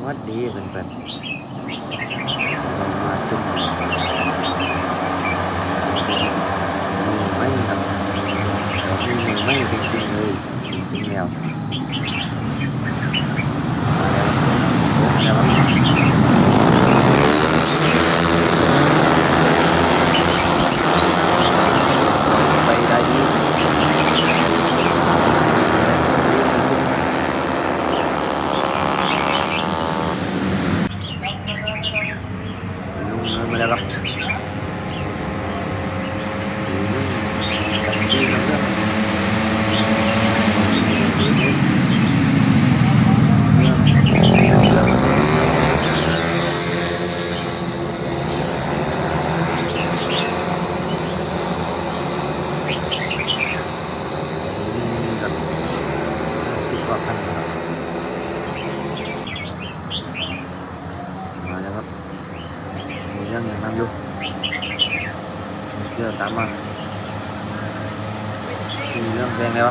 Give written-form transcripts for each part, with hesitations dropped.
วัดดีเพื่อนๆเรามาจุ่มมือไม่ครับมีมือไม่จริงๆเลยจริงๆแล้วไปได้ดีลุงเงินมาแล้วครับที่เรื่องที่ก็พันมาแล้วครับสีเรื่องอย่างนั้นดูเรื่องตามมาสีเรื่องแซงแล้ว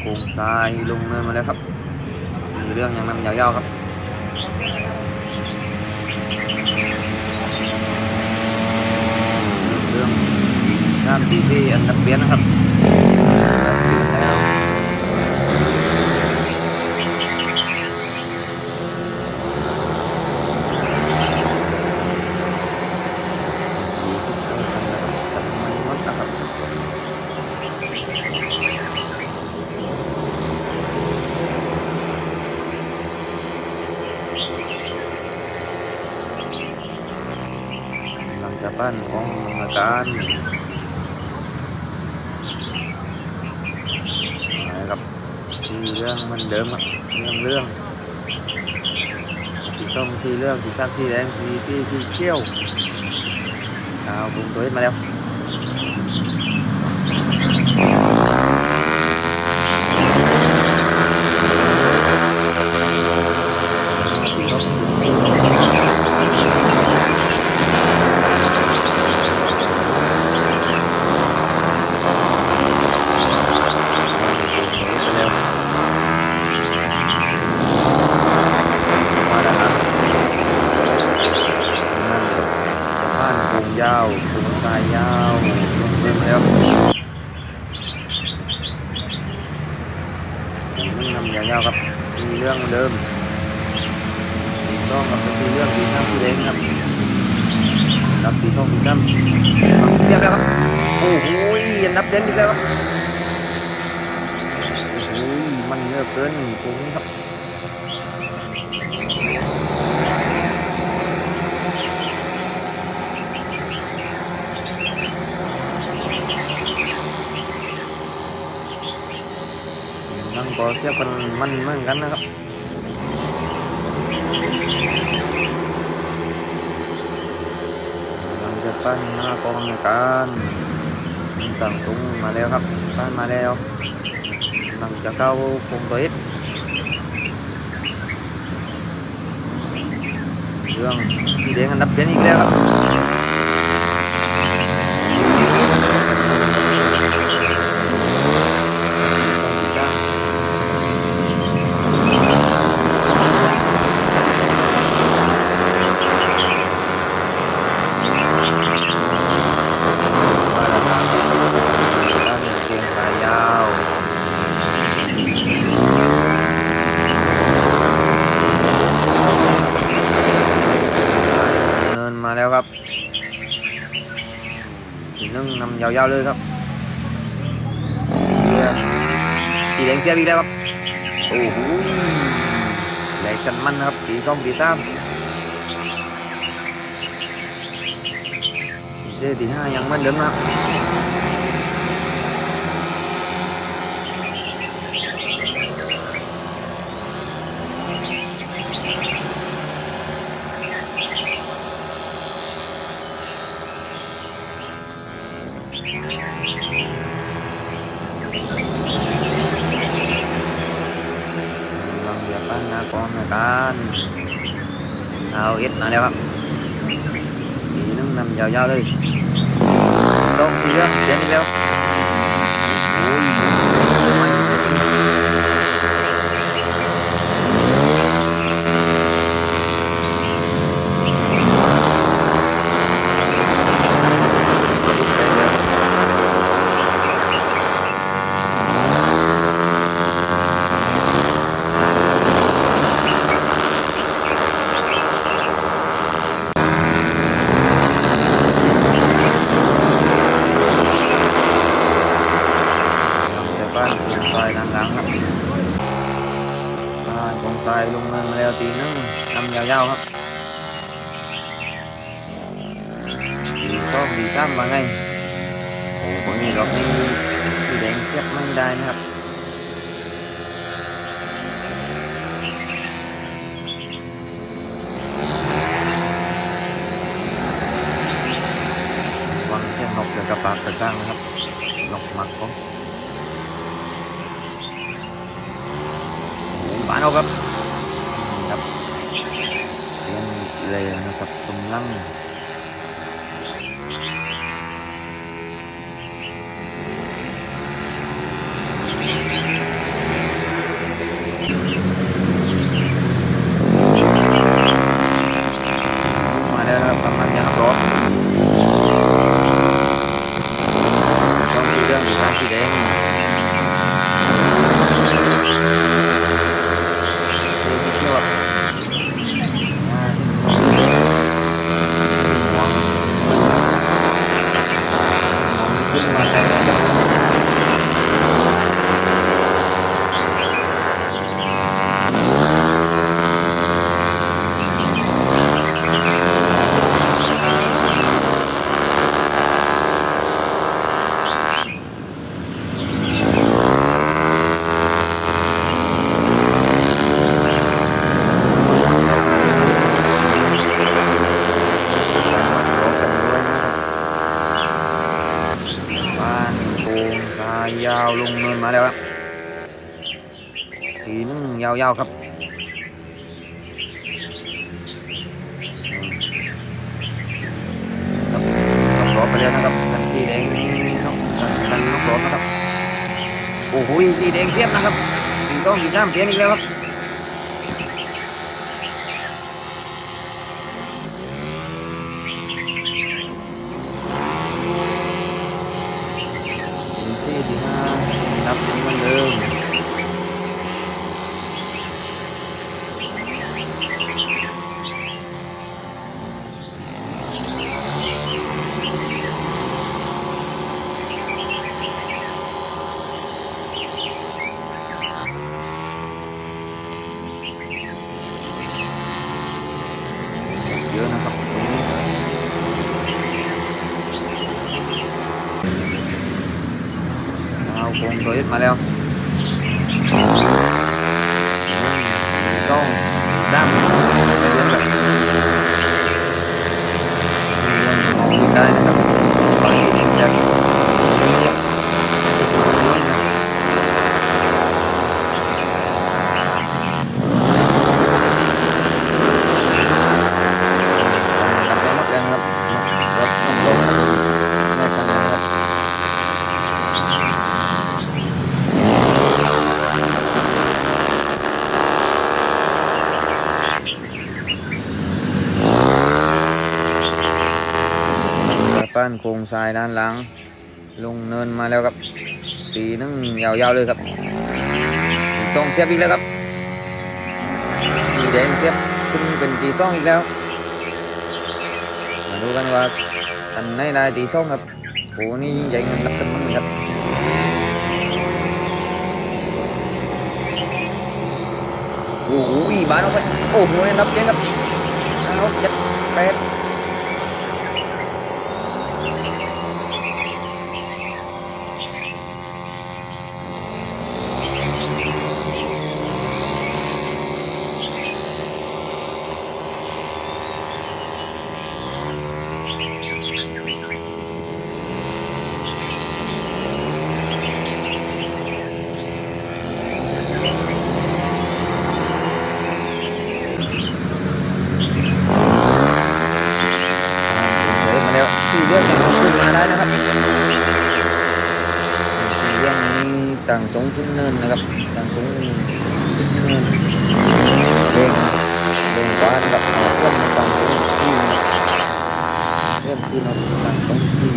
โค้งซ้ายลงเนินมาแล้วครับสีเรื่องยังนำยาวๆครับเรื่อง3 ทีอันดับเบียนนะครับหลังจากบ้านของอาการนะครับสีเรื่องมันเดิมครับเรื่องสีส้มสีเรื่องสีซ้ำสีแดงสีเขียวเอาปรุงตัวมาแล้วยาวปูนทรายยาวลงเพิ่มแล้วนึ่งนำยาวๆครับสีเรื่องเดิมสีส้มกับสีเรื่องสีซ้ำสีแดงครับรับสีส้มสีซ้ำเทียบแล้วครับโอ้โหนับเด่นอีกแล้วครับโอ้ยมันเยอะเกินตรงนี้ครับนั่งก็เสียบมันเหมือนกันนะครับหลังจากปั้นหน้ากองการต่างตุ้งมาแล้วครับปั้นมาแล้วหลังจากเข้าคงตัวเรื่องสีแดงอันดับเด่นอีกแล้วครับมาแล้วครับสีนึ่งนำยาวๆเลยครับสีแดงเสียบอีกแล้วครับโอ้โหแหลกกันมันครับสีส้มสีซ้ำสีห้ายังเหมือนเดิมครับ านเอาเอสมาแล้วครับทีนึงนำยาวๆเลยต้องทีเรื่องเจ็บอีกแล้วโอ้บ้านโคงทรายด้านหลังครับบ้านโคงทรายลงเนินมาแล้วทีนึงนำยาวๆครับทีสองทีสามมาไงโอ้คนนี้รอบนี้สีแดงเทียบไม่ได้นะครับวางแค่นกกับกระปากกระจ้างนะครับนกหมักของบ้านเอาครับนี่ครับเรียนเลยนะครับกำลังมาแล้วครับกำลังจะขับรถต้องมีเรื่องอยู่ทางสีแดงเที่ยวแบบขึ้นมาแล้วยาวลงเนินมาแล้วครับทีนึงยาวๆครับขับรถไปแล้วนะครับกันสีแดงกันขับรถนะครับโอ้โหสีแดงเทียบนะครับสีต้องสีน้ำเปลี่ยนอีกแล้วครับทีที่ห้านับเหมือนเดิมเยอะนะครับเอาโคงตัวยึดมาแล้วต้องด้ามเรื่องแบบมองดูได้นะครับบางทีจะปั้นโครงทรายด้านหลังลงเนินมาแล้วครับตีนึงยาวๆเลยครับต้องเสียบอีกแล้วครับตีแดงเสียบขึ้นเป็นตีซ่องอีกแล้วมาดูกันว่าอันไหนได้ตีซ่องครับโอ้นี่ยิ่งใหญ่เงินรับกันมั้งครับโอ้โหบ้านเอาไปโอ้โหนับเลี้ยงครับเอา7 8 จางจงขึ้นเนินนะครับจางจงขึ้นเนินเร่งเร่งกว่านะครับเพื่อนจางจงที่เริ่มขึ้นเราจางจงที่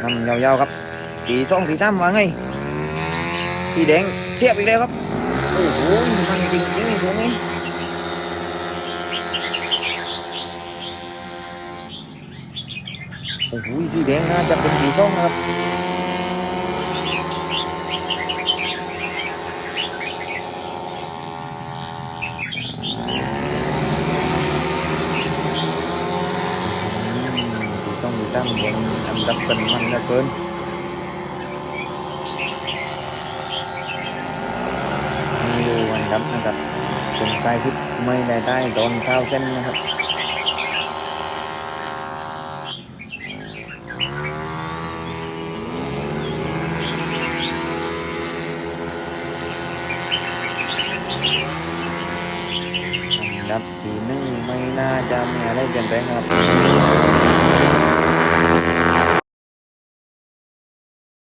นำยาวๆครับตีช่องตีซ้ำว่าไงตีแดงเสียบอีกแล้วครับโอ้โหมันจริงจริงตรงนี้โอ้โหสีแดงน่าจะเป็นสีส้มนะครับสีส้มสีซ้ำบนอันดับเป็นมันเหลือเกินมีอยู่อันดับนะครับเป็นใต้ทิศไม่ได้ใต้โดนข้าวเส้นนะครับอันดับที่หนึ่งไม่น่าจะมีอะไรเปลี่ยนแปลงครับ